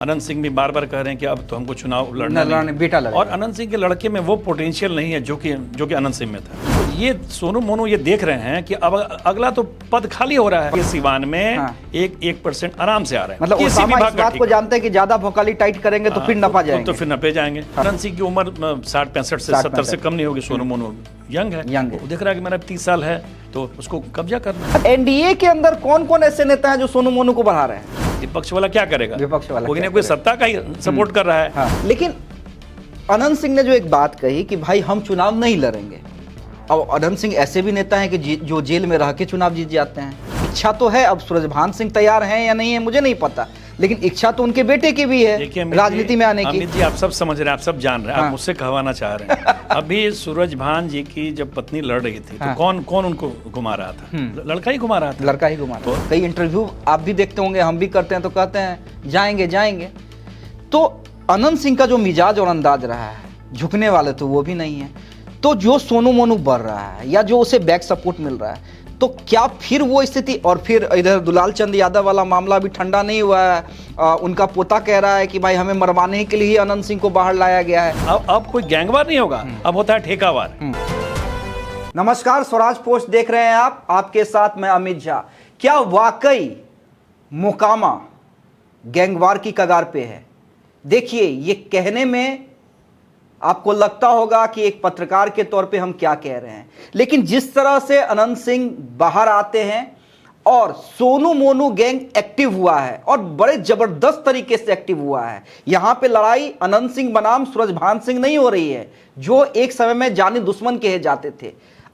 अनंत सिंह भी बार बार कह रहे हैं कि अब तो हमको चुनाव लड़ना नहीं। बेटा लड़े। और अनंत सिंह के लड़के में वो पोटेंशियल नहीं है जो कि अनंत सिंह में था। तो ये सोनू मोनू ये देख रहे हैं कि अब अगला तो पद खाली हो रहा है। ये सिवान में हाँ। 1% आराम से आ रहा है। मतलब ओसामा इस बात को जानते हैं कि ज्यादा भोकाली टाइट करेंगे तो फिर नपा जाएंगे। तो फिर नपे जाएंगे। अनंत सिंह की उम्र 60-65 से 70 से कम नहीं होगी। सोनू मोनू यंग है। वो देख रहा है कि मेरा 30 साल है तो उसको कब्जा करना है। एनडीए के अंदर कौन कौन ऐसे नेता हैं जो सोनू मोनू को बढ़ा रहे हैं? विपक्ष वाला क्या करेगा? विपक्ष वाला कोई ना कोई सत्ता का ही सपोर्ट कर रहा है। हाँ। लेकिन अनंत सिंह ने जो एक बात कही कि भाई हम चुनाव नहीं लड़ेंगे। अब अनंत सिंह ऐसे भी नेता हैं कि जो जेल में रह के चुनाव जीत जाते हैं। इच्छा तो है, अब सूरजभान सिंह तैयार हैं या नहीं है मुझे नहीं पता, लेकिन इच्छा तो उनके बेटे की भी है राजनीति में आने की। अमित जी आप सब समझ रहे हैं, आप सब जान रहे हैं। आप मुझसे कहवाना चाह रहे हैं। अभी सूरजभान जी की जब पत्नी लड़ रही थी तो कौन उनको घुमा रहा था? लड़का ही घुमा रहा था। लड़का ही घुमा रहा था। कई इंटरव्यू आप भी देखते होंगे, हम भी करते हैं, तो कहते हैं जाएंगे जाएंगे। तो अनंत सिंह का जो मिजाज और अंदाज रहा है, झुकने वाले तो वो भी नहीं है। तो जो सोनू मोनू बढ़ रहा है या जो उसे बैक सपोर्ट मिल रहा है, तो क्या फिर वो स्थिति? और फिर इधर दुलाल चंद यादव वाला मामला भी ठंडा नहीं हुआ है। उनका पोता कह रहा है कि भाई हमें मरवाने के लिए ही अनंत सिंह को बाहर लाया गया है। अब कोई गैंगवार नहीं होगा, अब होता है ठेकावार। नमस्कार, स्वराज पोस्ट देख रहे हैं आप, आपके साथ मैं अमित झा। क्या वाकई मोकामा गैंगवार की कगार पे है? देखिए, ये कहने में आपको लगता होगा कि एक पत्रकार के तौर पे हम क्या कह रहे हैं, लेकिन जिस तरह से अनंत सिंह बाहर आते हैं और सोनू मोनू गैंग एक्टिव हुआ है और बड़े जबरदस्त तरीके से एक्टिव हुआ है। यहां पे लड़ाई अनंत सिंह बनाम सूरजभान सिंह नहीं हो रही है, जो एक समय में जानी दुश्मन कहे जाते थे।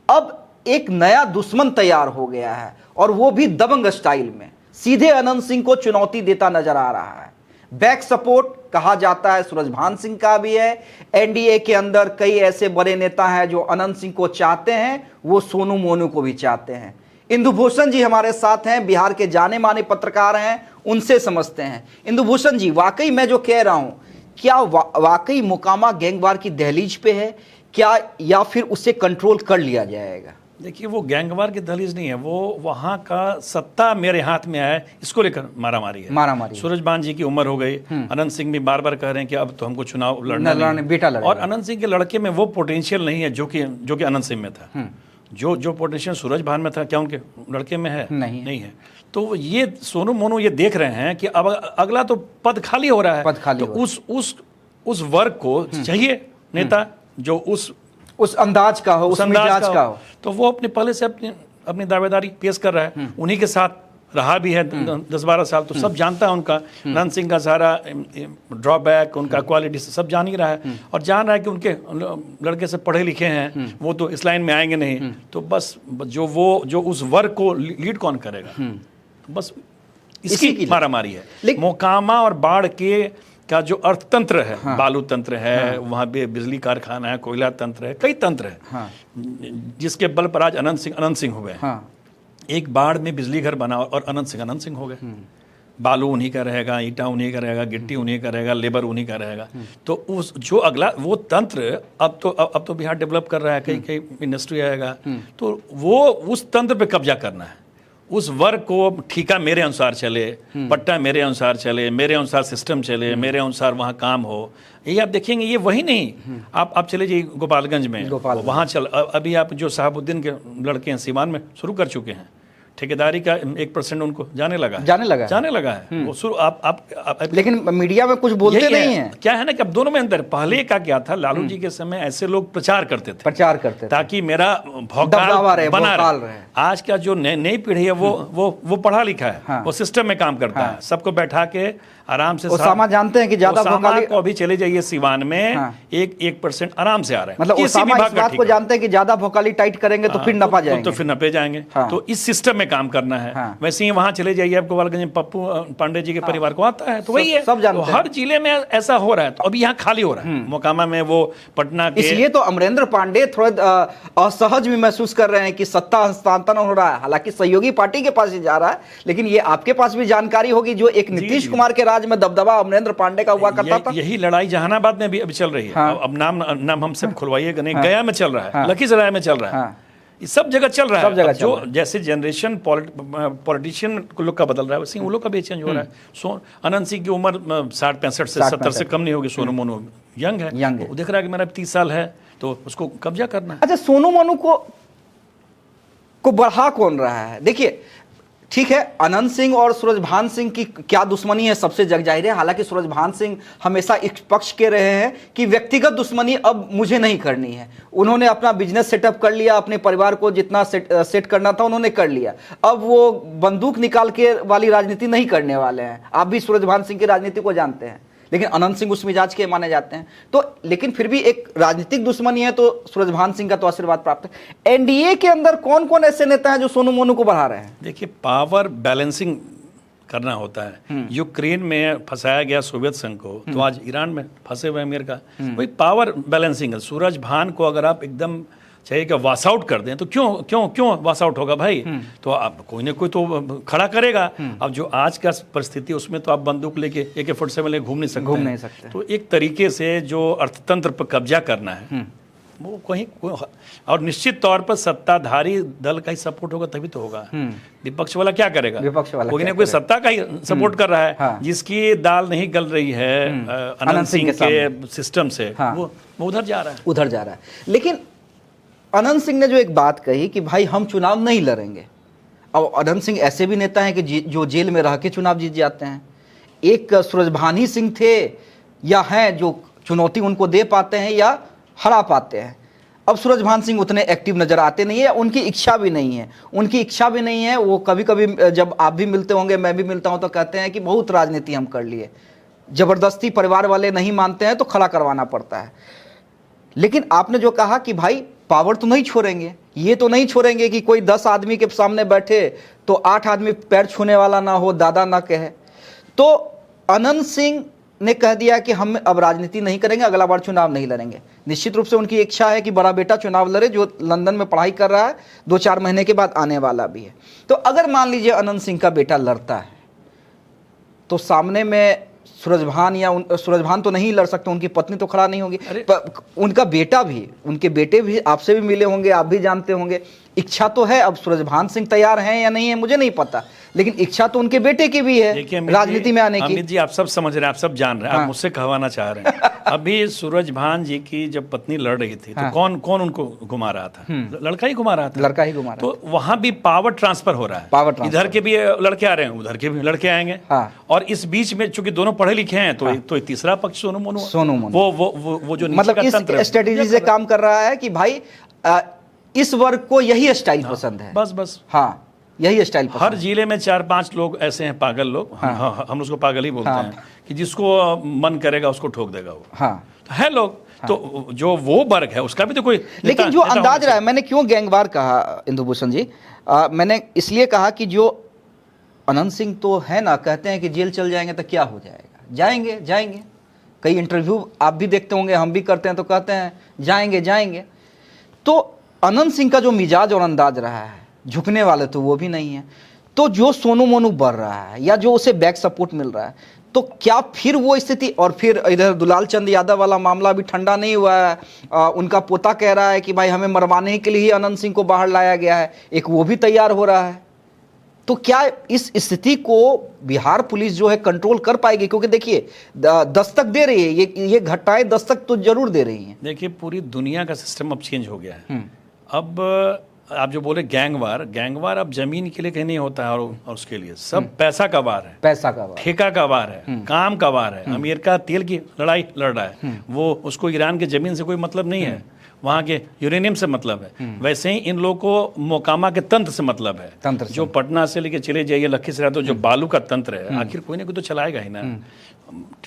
अब एक नया दुश्मन तैयार हो गया है और वो भी दबंग स्टाइल में, सीधे अनंत सिंह को चुनौती देता नजर आ रहा है। बैक सपोर्ट कहा जाता है सूरजभान सिंह का भी है। एनडीए के अंदर कई ऐसे बड़े नेता हैं जो अनंत सिंह को चाहते हैं, वो सोनू मोनू को भी चाहते हैं। इंदुभूषण जी हमारे साथ हैं, बिहार के जाने माने पत्रकार हैं, उनसे समझते हैं। इंदुभूषण जी, वाकई मैं जो कह रहा हूं, क्या वाकई मोकामा गैंगवार की दहलीज पे है क्या, या फिर उसे कंट्रोल कर लिया जाएगा? देखिए, वो गैंगवार की दहलीज नहीं है, वो वहाँ का सत्ता मेरे हाथ में है, इसको लेकर मारामारी है। मारामारी। सूरजभान जी की उम्र हो गई। अनंत सिंह भी बार बार कह रहे हैं कि अब तो हमको चुनाव लड़ना नहीं। बेटा लड़े। और अनंत सिंह के लड़के में वो पोटेंशियल नहीं है जो कि अनंत सिंह में था। जो पोटेंशियल सूरजभान में था, क्या उनके लड़के में है? नहीं है। तो ये सोनू मोनू ये देख रहे हैं कि अब अगला तो पद खाली हो रहा है। पद खाली। तो उस वर्ग को चाहिए नेता जो उस अंदाज का हो, उस मिजाज का हो। तो वो पहले से अपनी दावेदारी पेश कर रहा है। उन्हीं के साथ रहा भी है 10-12 साल, तो सब जानता है उनका। अनंत सिंह का सारा ड्रॉबैक, उनका क्वालिटी सब जान ही रहा है और जान रहा है कि उनके लड़के से पढ़े लिखे हैं, वो तो इस लाइन में आएंगे नहीं। तो बस जो उस वर्ग को लीड कौन करेगा, बस इसकी मारामारी है। मोकामा और बाढ़ का जो अर्थतंत्र है, बालू तंत्र है, वहाँ पे बिजली कारखाना है, कोयला तंत्र है, कई तंत्र है, जिसके बल पर आज अनंत सिंह हो गए। एक बाढ़ में बिजली घर बना और अनंत सिंह हो गए। बालू उन्हीं का रहेगा, ईटा उन्हीं का रहेगा, गिट्टी उन्हीं का रहेगा, लेबर उन्हीं का रहेगा। तो उस जो अगला वो तंत्र अब तो बिहार डेवलप कर रहा है, कई इंडस्ट्री आएगा, तो वो उस तंत्र पे कब्जा करना है। उस वर्ग को ठीका मेरे अनुसार चले, पट्टा मेरे अनुसार चले, मेरे अनुसार सिस्टम चले, मेरे अनुसार वहाँ काम हो। ये आप देखेंगे, ये वही नहीं। आप चले जाइए गोपालगंज में, वहाँ अभी आप जो साहबुद्दीन के लड़के हैं सिवान में शुरू कर चुके हैं। ठेकेदारी का 1% उनको जाने लगा है। वो आप लेकिन मीडिया में कुछ बोलते नहीं है। क्या है ना कि अब दोनों में अंतर। पहले का क्या था, लालू जी के समय ऐसे लोग प्रचार करते थे ताकि मेरा भौकाल बना रहे। आज का जो नई पीढ़ी है वो पढ़ा लिखा है, वो सिस्टम में काम करता है। सबको बैठा के आराम से ओसामा जानते हैं कि ज्यादा भोकाली को अभी चले जाइए सिवान में 1% आराम से आ रहा है। मतलब ओसामा इस बात को जानते हैं कि ज्यादा भोकाली टाइट करेंगे तो फिर नपा जाएंगे। तो फिर नपे जाएंगे। तो इस सिस्टम में काम करना है। वैसे ही वहां चले जाइए, आपको गोपालगंज में पप्पू पांडे जी के परिवार को आता है, तो वही है। सब जानते हैं। हर जिले में ऐसा हो रहा है। तो अभी यहाँ खाली हो रहा है। मोकामा में वो पटना के, इसलिए तो अमरेंद्र पांडे थोड़ा असहज भी महसूस कर रहे हैं कि सत्ता हस्तांतरण हो रहा है। हालांकि सहयोगी पार्टी के पास ही जा रहा है, लेकिन ये आपके पास भी जानकारी होगी, जो एक नीतीश कुमार के राज में दबदबा अमरेंद्र पांडे का हुआ करता था। यही लड़ाई जहानाबाद में भी अभी चल रही है। अब नाम हम सब खुलवाइएगा नहीं, गया में चल रहा है, लखीसराय में चल रहा है। ये सब जगह चल रहा सब है। जगह अब चल जो रहा है। जैसे जनरेशन पॉलिटिशियन लोग का बदल रहा है, वैसे ही उन लोग का भी चेंज हो रहा है। अनंत सिंह की उम्र 60-65 से 70 से कम नहीं होगी। सोनू मोनू यंग है, यंग है। वो देख रहा है कि मेरा 30 साल है तो उसको कब्जा करना है। अच्छा, सोनू मोनू को बढ़ा कौन रहा है? देखिए, ठीक है, अनंत सिंह और सूरजभान सिंह की क्या दुश्मनी है सबसे जग जाहिर है। हालांकि सूरजभान सिंह हमेशा इस पक्ष के रहे हैं कि व्यक्तिगत दुश्मनी अब मुझे नहीं करनी है। उन्होंने अपना बिजनेस सेटअप कर लिया, अपने परिवार को जितना सेट करना था उन्होंने कर लिया। अब वो बंदूक निकाल के वाली राजनीति नहीं करने वाले हैं। आप भी सूरजभान सिंह की राजनीति को जानते हैं, लेकिन अनंत सिंह उस मिजाज के माने जाते हैं। तो लेकिन फिर भी एक राजनीतिक दुश्मनी है, तो सूरजभान सिंह का तो आशीर्वाद प्राप्त है। एनडीए के अंदर कौन कौन ऐसे नेता हैं जो सोनू मोनू को बढ़ा रहे हैं? देखिए, पावर बैलेंसिंग करना होता है। यूक्रेन में फंसाया गया सोवियत संघ को, तो आज ईरान में फंसे हुए अमेरिका, वही पावर बैलेंसिंग है। सूरजभान को अगर आप एकदम चाहिए कि वास आउट कर दें तो क्यों क्यों क्यों वास आउट होगा भाई? तो आप कोई ना कोई तो खड़ा करेगा। अब जो आज का परिस्थिति, उसमें तो आप बंदूक लेके AK-47 लेके घूम नहीं सकते। तो एक तरीके से जो अर्थतंत्र पर कब्जा करना है वो कहीं और निश्चित तौर पर सत्ताधारी दल का ही सपोर्ट होगा तभी तो होगा। विपक्ष वाला क्या करेगा? विपक्ष वाला कोई ना कोई सत्ता का ही सपोर्ट कर रहा है। हाँ। जिसकी दाल नहीं गल रही है अनंत सिंह के सिस्टम से, हाँ। वो उधर जा रहा है, उधर जा रहा है। लेकिन अनंत सिंह ने जो एक बात कही कि भाई हम चुनाव नहीं लड़ेंगे। अब अनंत सिंह ऐसे भी नेता हैं कि जो जेल में रह के चुनाव जीत जाते हैं। एक सूरजभान सिंह थे या हैं जो चुनौती उनको दे पाते हैं या हरा पाते हैं। अब सूरजभान सिंह उतने एक्टिव नजर आते नहीं है, उनकी इच्छा भी नहीं है। उनकी इच्छा भी नहीं है। वो कभी कभी जब आप भी मिलते होंगे, मैं भी मिलता हूं, तो कहते हैं कि बहुत राजनीति हम कर लिए, जबरदस्ती परिवार वाले नहीं मानते हैं तो खड़ा करवाना पड़ता है। लेकिन आपने जो कहा कि भाई पावर तो नहीं छोड़ेंगे, ये तो नहीं छोड़ेंगे कि कोई 10 आदमी के सामने बैठे तो 8 आदमी पैर छूने वाला ना हो, दादा ना कहे। तो अनंत सिंह ने कह दिया कि हम अब राजनीति नहीं करेंगे, अगला बार चुनाव नहीं लड़ेंगे। निश्चित रूप से उनकी इच्छा है कि बड़ा बेटा चुनाव लड़े, जो लंदन में पढ़ाई कर रहा है, 2-4 महीने के बाद आने वाला भी है। तो अगर मान लीजिए अनंत सिंह का बेटा लड़ता है तो सामने में सूरजभान तो नहीं लड़ सकते, उनकी पत्नी तो खड़ा नहीं होगी, उनका बेटा भी, उनके बेटे भी आपसे भी मिले होंगे, आप भी जानते होंगे। इच्छा तो है। अब सूरजभान सिंह तैयार हैं या नहीं है मुझे नहीं पता, लेकिन इच्छा तो उनके बेटे की भी है राजनीति में आने की। अमित जी, आप सब समझ रहे हैं, आप सब जान रहे हैं। आप मुझसे कहवाना चाह रहे हैं। अभी सूरजभान जी की जब पत्नी लड़ रही थी तो कौन कौन उनको घुमा रहा था? लड़का ही घुमा रहा था। लड़का ही घुमा रहा। तो वहां भी पावर ट्रांसफर हो रहा है। पावर ट्रांसफर, इधर के भी लड़के आ रहे हैं, उधर के भी लड़के आएंगे। और इस बीच में चूंकि दोनों पढ़े लिखे हैं तो तीसरा पक्ष सोनू मोनू वो जो मतलब इस स्ट्रेटेजी से काम कर रहा है कि भाई इस वर्ग को यही स्टाइल पसंद है। बस हाँ, यही स्टाइल पसंद। हर जिले में 4-5 लोग ऐसे हैं, पागल लोग। हम उसको पागल ही बोलते हैं कि जिसको मन करेगा उसको ठोक देगा वो। तो है लोग। तो जो वो वर्ग है उसका भी तो कोई लेकिन जो अंदाज रहा है, मैंने क्यों गैंगवार कहा इंदुभूषण जी, मैंने इसलिए कहा कि जो अनंत सिंह तो है ना, कहते हैं कि जेल चल जाएंगे तो क्या हो जाएगा, जाएंगे। कई इंटरव्यू आप भी देखते होंगे, हम भी करते हैं, तो कहते हैं जाएंगे। तो अनंत सिंह का जो मिजाज और अंदाज रहा है, झुकने वाले तो वो भी नहीं है। तो जो सोनू मोनू बढ़ रहा है या जो उसे बैक सपोर्ट मिल रहा है, तो क्या फिर वो स्थिति? और फिर इधर दुलाल चंद यादव वाला मामला भी ठंडा नहीं हुआ है। उनका पोता कह रहा है कि भाई हमें मरवाने के लिए ही अनंत सिंह को बाहर लाया गया है, एक वो भी तैयार हो रहा है। तो क्या इस स्थिति को बिहार पुलिस जो है कंट्रोल कर पाएगी? क्योंकि देखिए दस्तक दे रही है, ये घटनाएं दस्तक तो जरूर दे रही हैं। देखिए, पूरी दुनिया का सिस्टम अब चेंज हो गया है। अब आप जो बोले गैंगवार अब जमीन के लिए कहीं नहीं होता है, और उसके लिए सब पैसा का वार है, पैसा का वार, ठेका का वार है, काम का वार है। अमेरिका तेल की लड़ाई लड़ रहा है, वो उसको ईरान के जमीन से कोई मतलब नहीं है, वहाँ के यूरेनियम से मतलब है। वैसे ही इन लोगों को मोकामा के तंत्र से मतलब है। जो पटना से लेके चले जाइए लखीसराय, तो जो बालू का तंत्र है, आखिर कोई ना कोई तो चलाएगा ही ना।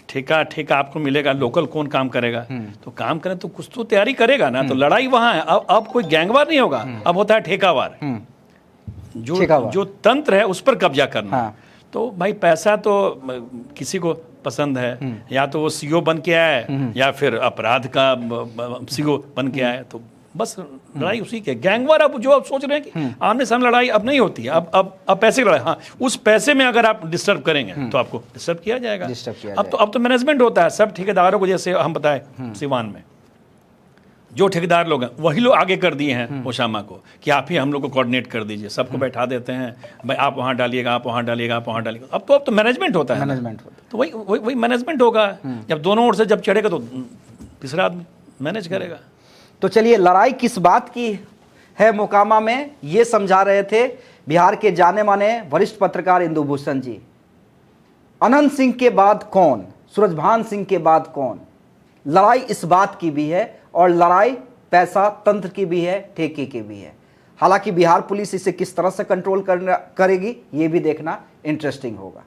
ठेका आपको मिलेगा, लोकल कौन काम करेगा? तो काम करें तो कुछ तो तैयारी करेगा ना। तो लड़ाई वहां है। अब कोई गैंगवार नहीं होगा, अब होता है ठेकावार। जो तंत्र है उस पर कब्जा करना। तो भाई पैसा तो किसी को पसंद है, या तो वो सीओ बन के आए या फिर अपराध का सीओ बन के आए। तो बस लड़ाई उसी के। गैंगवार अब जो आप सोच रहे हैं कि आमने सामने लड़ाई अब नहीं होती है, अब पैसे की लड़ाई। हाँ, उस पैसे में अगर आप डिस्टर्ब करेंगे तो आपको डिस्टर्ब किया जाएगा। अब तो मैनेजमेंट होता है सब ठेकेदारों को, जैसे हम बताए सिवान में। जो ठेकेदार लोग हैं वही लोग आगे कर दिए हैं ओसामा को कि आप ही हम लोग को कोऑर्डिनेट कर दीजिए, सबको बैठा देते हैं, भाई आप वहाँ डालिएगा, आप वहाँ डालिएगा, आप वहाँ डालिएगा। अब तो मैनेजमेंट होता है, मैनेजमेंट होता तो वही मैनेजमेंट होगा। जब दोनों ओर से जब चढ़ेगा तो तीसरा आदमी मैनेज करेगा। तो चलिए, लड़ाई किस बात की है मोकामा में, ये समझा रहे थे बिहार के जाने माने वरिष्ठ पत्रकार इंदुभूषण जी। अनंत सिंह के बाद कौन, सूरजभान सिंह के बाद कौन? लड़ाई इस बात की भी है, और लड़ाई पैसा तंत्र की भी है, ठेके की भी है। हालांकि बिहार पुलिस इसे किस तरह से कंट्रोल करेगी ये भी देखना इंटरेस्टिंग होगा।